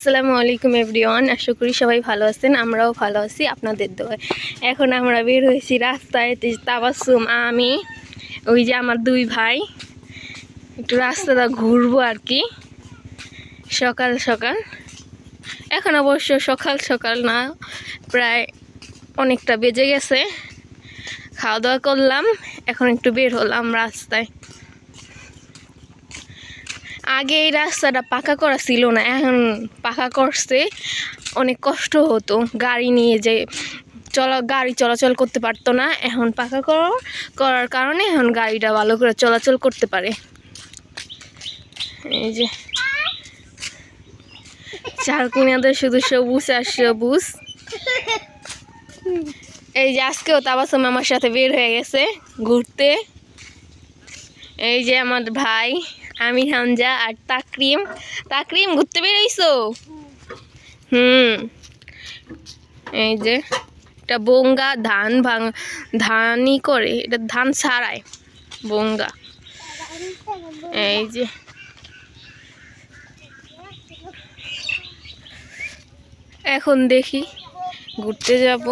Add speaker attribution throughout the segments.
Speaker 1: আসসালামু আলাইকুম এভরিওয়ান, আশা করি সবাই ভালো আছেন। আমরাও ভালো আছি আপনাদের দোয়ায়। এখন আমরা বের হয়েছি রাস্তায়। তাবাসসুম, আমি, ওই যে আমার দুই ভাই, একটু রাস্তাটা ঘুরবো আর কি, সকাল সকাল। এখন অবশ্য সকাল সকাল না, প্রায় অনেকটা বেজে গেছে। খাওয়া দাওয়া করলাম, এখন একটু বের হলাম রাস্তায়। আগে এই রাস্তাটা পাকা করা ছিল না, এখন পাকা করছে। অনেক কষ্ট হতো, গাড়ি নিয়ে যে গাড়ি চলাচল করতে পারতো না। এখন পাকা করার কারণে এখন গাড়িটা ভালো করে চলাচল করতে পারে। এই যে চারকুনিয়াতে শুধু সবুজ আর সবুজ। এই যে আজকেও তাবাসসুম আমার সাথে বের হয়ে গেছে ঘুরতে। এই যে আমার ভাই আমির হামজা আর তাকরিম। তাকরিম, ঘুরতে বেরোইছো? এই যে এটা বঙ্গা ধানই করে, এটা ধান ছাড়ায় বঙ্গা। এই যে এখন দেখি ঘুরতে যাব।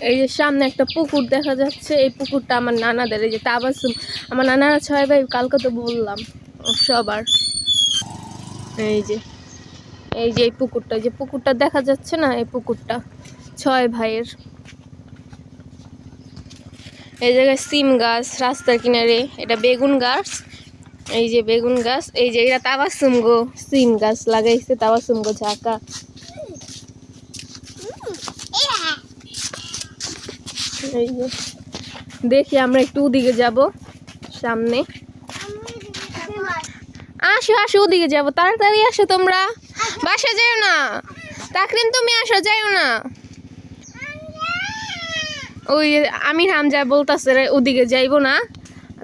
Speaker 1: এই যে সামনে একটা পুকুর দেখা যাচ্ছে। এই পুকুরটা আমার নানাদের। এই যে তাবাসসুম, আমার নানারা 6 ভাই, কালকে তো বললাম সবার। এই যে এই পুকুরটা, যে পুকুরটা দেখা যাচ্ছে না, এই পুকুরটা 6 ভাইয়ের। এই জায়গায় সিম গাছ রাস্তার কিনারে, এটা বেগুন গাছ। এই যে বেগুন গাছ, এই যে এটা তাবাসসুম গো সিম গাছ লাগাইছে, তাবাসসুম গো ঝাঁকা। এই যে দেখি আমরা একটু ওদিকে যাব, সামনে। আসো আসো, ওদিকে যাবো, তাড়াতাড়ি আসো তোমরা, বাসা যাও না। তাকরিম, তুমি আসো, যাও না। ওই আমির হামজা বলতাছে ওদিকে যাইবো না,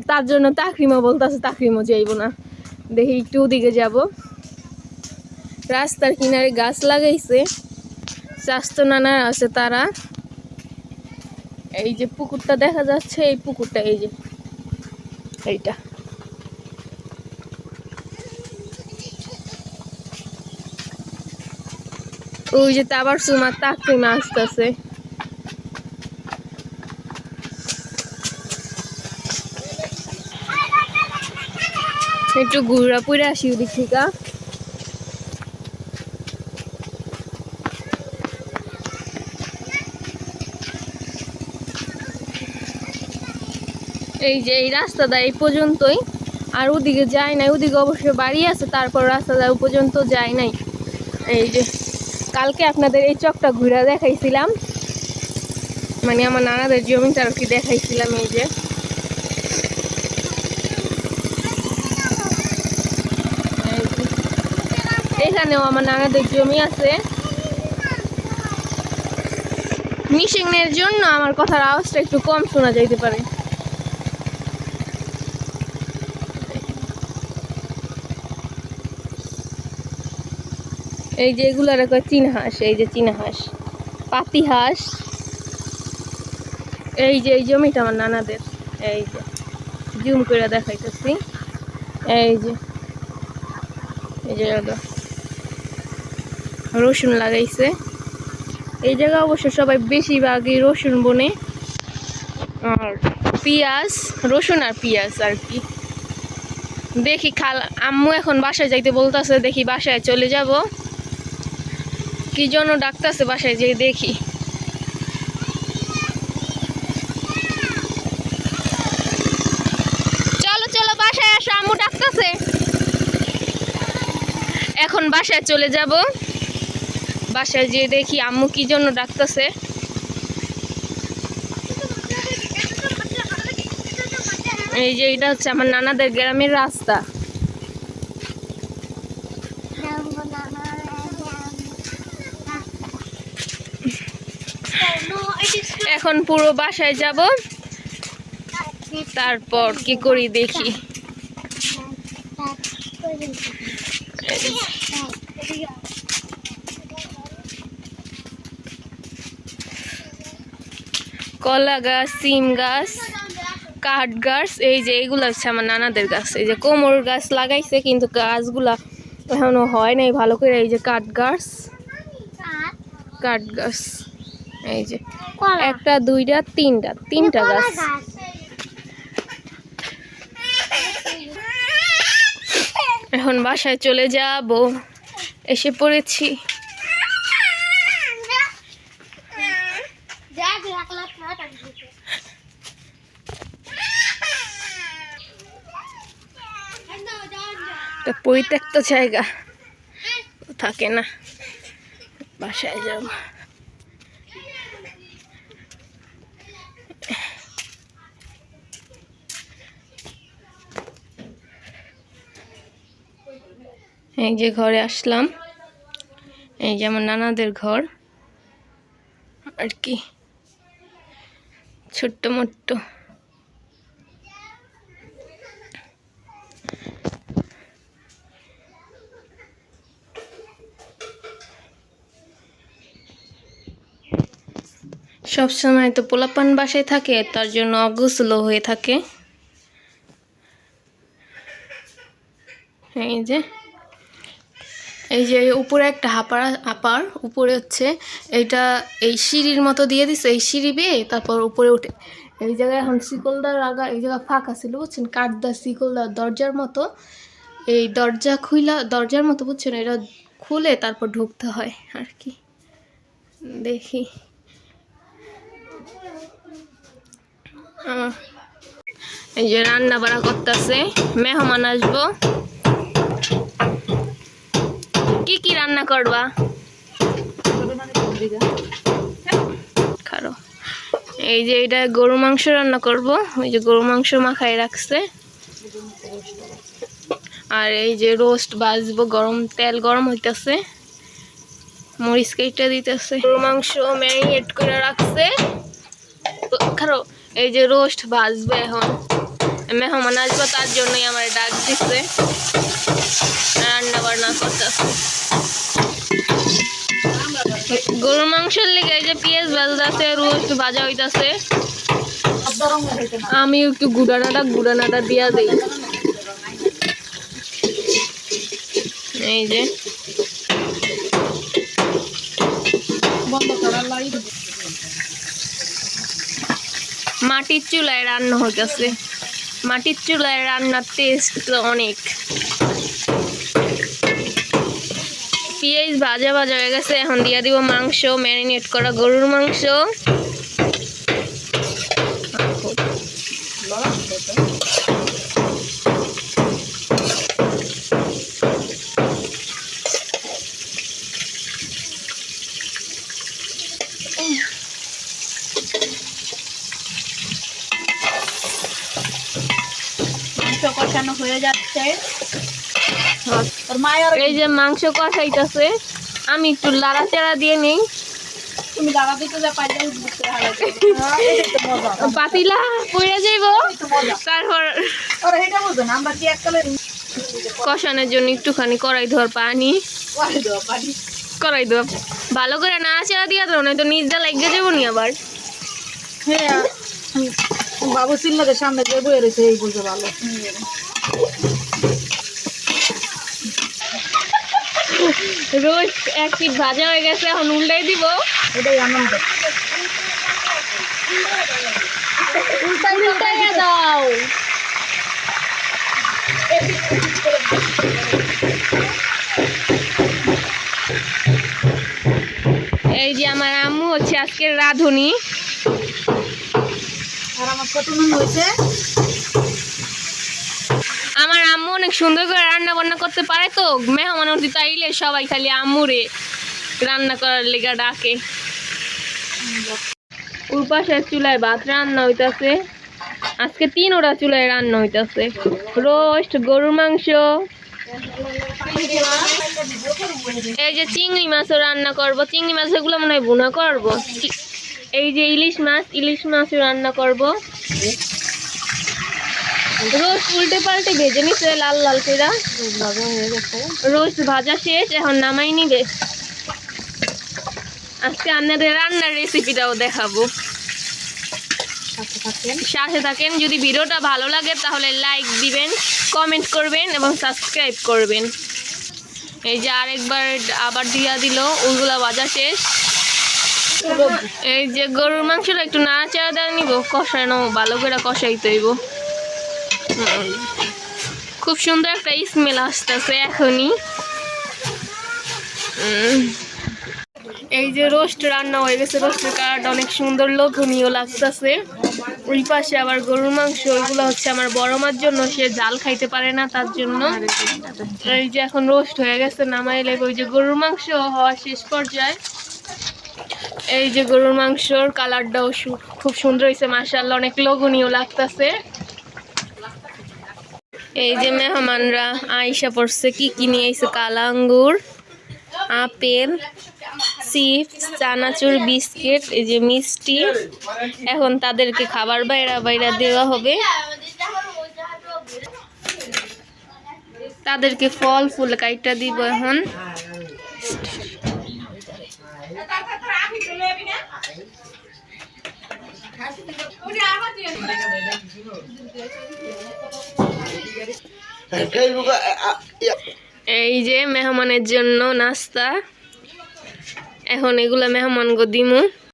Speaker 1: তার জন্য তাকরিমও বলতাছে তাকরিমও যাইবো না। দেখি একটু ওদিকে যাব। রাস্তার কিনারে গাছ লাগাইছে, স্বাস্থ্য নানা আছে তারা। এই যে পুকুরটা দেখা যাচ্ছে, এই পুকুরটা, এই যে এইটা। ওই যে তাবাসসুম আর তাকরিম আসতেছে। একটু ঘুরা পুরে আসি ওদিক থেকে। এই যে এই রাস্তাটা এই পর্যন্তই, আর ওদিকে যায় নাই। ওদিকে অবশ্য বাড়ি আছে, তারপর রাস্তাটা ও পর্যন্ত যায় নাই। এই যে কালকে আপনাদের এই চকটা ঘুরা দেখাইছিলাম, মানে আমার নানাদের জমিটা আর কি দেখাইছিলাম। এই যে এখানেও আমার নানাদের জমি আছে। মিশিংয়ের জন্য আমার কথার আওয়াজটা একটু কম শোনা যাইতে পারে। এই যে এগুলার কয় চীনা হাঁস। এই যে চীনা হাঁস, পাতি হাঁস। এই যে এই জমিটা আমার নানাদের। এই যে জুম করে দেখাইতেছি। এই যে এই জায়গা রসুন লাগাইছে। এই জায়গা অবশ্য সবাই বেশিরভাগই রসুন বনে, আর পেঁয়াজ, রসুন আর পেঁয়াজ আর কি। দেখি আম্মু এখন বাসায় যাইতে বলতেছে, দেখি বাসায় চলে যাব। কি জন্য ডাকতেছে, বাসায় যেয়ে দেখি। চলো চলো বাসায় আসো, আম্মু ডাকতেছে। এখন বাসায় চলে যাব, বাসায় যেয়ে দেখি আম্মু কি জন্য ডাকতেছে। এই যে এটা হচ্ছে আমার নানাদের গ্রামের রাস্তা। এখন পুরো বাসায় যাব, তারপর কি করি দেখি। কলা গাছ, সিম গাছ, কাঠ গাছ, এই যে এইগুলো হচ্ছে আমার নানাদের গাছ। এই যে কোমর গাছ লাগাইছে কিন্তু গাছগুলা এখনো হয় নাই ভালো করে। এই যে কাঠ গাছ, এই যে একটা, দুইটা, তিনটা গাছ। এখন বাসায় চলে যাব, এসে পড়েছি। পরিত্যক্ত জায়গা থাকে না, বাসায় যাব। এই যে ঘরে আসলাম, এই যে আমার নানাদের ঘর আর কি, ছোট্ট মোট্ট। সবসময় তো পোলাপান বাসায় থাকে, তার জন্য অগোছলো হয়ে থাকে। এই যে উপরে একটা আপার উপরে হচ্ছে এইটা, এই সিঁড়ির মতো দিয়ে দিছে, এই সিঁড়ি বেয়ে তারপর উপরে উঠে। এই জায়গায় এখন শিকলদার আগা, এই জায়গা ফাঁকা ছিল বুঝছেন, কাঠদার শিকলদার দরজার মতো। এই দরজা খুইলা, দরজার মতো বুঝছেন, এটা খুলে তারপর ঢুকতে হয় আর কি। দেখি এই যে রান্না বাড়া করতেছে, মেহমান আসবো। কি কি রান্না করবা? খারো। এই যে এটা গরু মাংস রান্না করব, ওই যে গরু মাংস মাখায় রাখছে। আর এই যে রোস্ট ভাজবো, তেল গরম হইতেছে, মরিচ কেটে দিতেছে। গরু মাংস ম্যারিনেট করে রাখছে। খারো, এই যে রোস্ট ভাজবে এখন। মেহমান আসবো, তার জন্যই আমার ডাক দিচ্ছে, রান্না বান্না করতেছে। গরুর মাংসের লেগে এই যে পেঁয়াজ ভাজতেছে, রোস্ট ভাজা হইতাছে। আমি একটু গুড়ানাটা দিয়া দিই। এই যে মাটির চুলায় রান্না হইতেছে, মাটির চুলায় রান্নার টেস্ট অনেক। পেঁয়াজ ভাজা হয়ে গেছে, এখন দিয়ে দিব মাংস, ম্যারিনেট করা গরুর মাংস।
Speaker 2: কষানো হয়ে যাচ্ছে,
Speaker 1: এই যে মাংস কষাইতেছে, আমি একটু লাড়াচাড়া দিয়ে নেই।
Speaker 2: তুমি দাঁড়া দিতে যা পাইলে
Speaker 1: পাতিলা পড়ে যাইব, তারপর
Speaker 2: আমরা কি এককালে
Speaker 1: কষানোর জন্য একটুখানি কড়াই ধোয়ার পানি, কড়াই ধোয়া ভালো করে নাড়াচাড়া দিয়া দাও, নয়তো নিজটা লাগিয়ে যাবো নি আবার।
Speaker 2: হ্যাঁ, বাবু সিল্লাদের সামনে যে বয়ে রয়েছে এই বুঝে ভালো।
Speaker 1: রোস্ট এক পিঠ ভাজা হয়ে গেছে, এখন উল্টাই দিব।
Speaker 2: এটাই আনন্দ,
Speaker 1: উল্টাই দাও। এই যে আমার আম্মু হচ্ছে আজকের রাঁধুনি,
Speaker 2: আর আমার ছোট নুন হয়েছে।
Speaker 1: আমার আম্মু অনেক সুন্দর করে রান্না বান্না করতে পারে, তো মেহমান অতিথি আইলে সবাই খালি আম্মুরে রান্না করার লেগা ডাকে। উপাসের চুলায় ভাত রান্না হইতাছে, আজকে 3টা চুলায় রান্না হইতাছে। রোস্ট, গরুর মাংস, এই যে চিংড়ি মাছও রান্না করব। চিংড়ি মাছ এগুলো মনে হয় ভুনা করব। এই যে ইলিশ মাছও রান্না করব। রোস্ট উল্টে পাল্টে ভেজে নিচ্ছে লাল লাল করে, রোস্ট ভাজা শেষ, এখন নামাই নিবে। আজকে আপনাদের রান্নার রেসিপিটাও দেখাবো। সাথে থাকেন। যদি ভিডিওটা ভালো লাগে তাহলে লাইক দিবেন, কমেন্ট করবেন এবং সাবস্ক্রাইব করবেন। এই যে আরেকবার আবার দিয়া দিল, ওইগুলা ভাজা শেষ। এই যে গরুর মাংসটা একটু নাড়াচাড়া দেওয়া নিব, কষানো ভালো করে কষাইতে হইব। খুব সুন্দর একটা স্মেল আসতেছে এখনই। এই যে রোস্ট রান্না হয়ে গেছে, রোস্টের কালারটা অনেক সুন্দর লোভনীয় লাগতেছে। ওই পাশে আবার গরুর মাংস, ওইগুলো হচ্ছে আমার বড় মার জন্য, সে জাল খাইতে পারে না তার জন্য। এই যে এখন রোস্ট হয়ে গেছে, নামাইলে ওই যে গরুর মাংস হওয়া শেষ পর্যায়ে। এই যে গরুর মাংসর কালারটাও খুব সুন্দর হয়েছে মাশাআল্লাহ, অনেক লোভনীয় লাগতেছে। এই যে মেহমানরা আইসা পড়ছে, কি কি নিয়ে আইছে, কালা আঙ্গুর, আপেল, চিপস, চানাচুর, বিস্কিট, এই যে মিষ্টি। এখন তাদেরকে খাবার বাইরা বাইরা দেওয়া হবে। তাদেরকে ফল ফুল কাইটা দিব এখন। এই যে মেহমানের জন্য নাস্তা, এখন এগুলা মেহমান গো দিমু।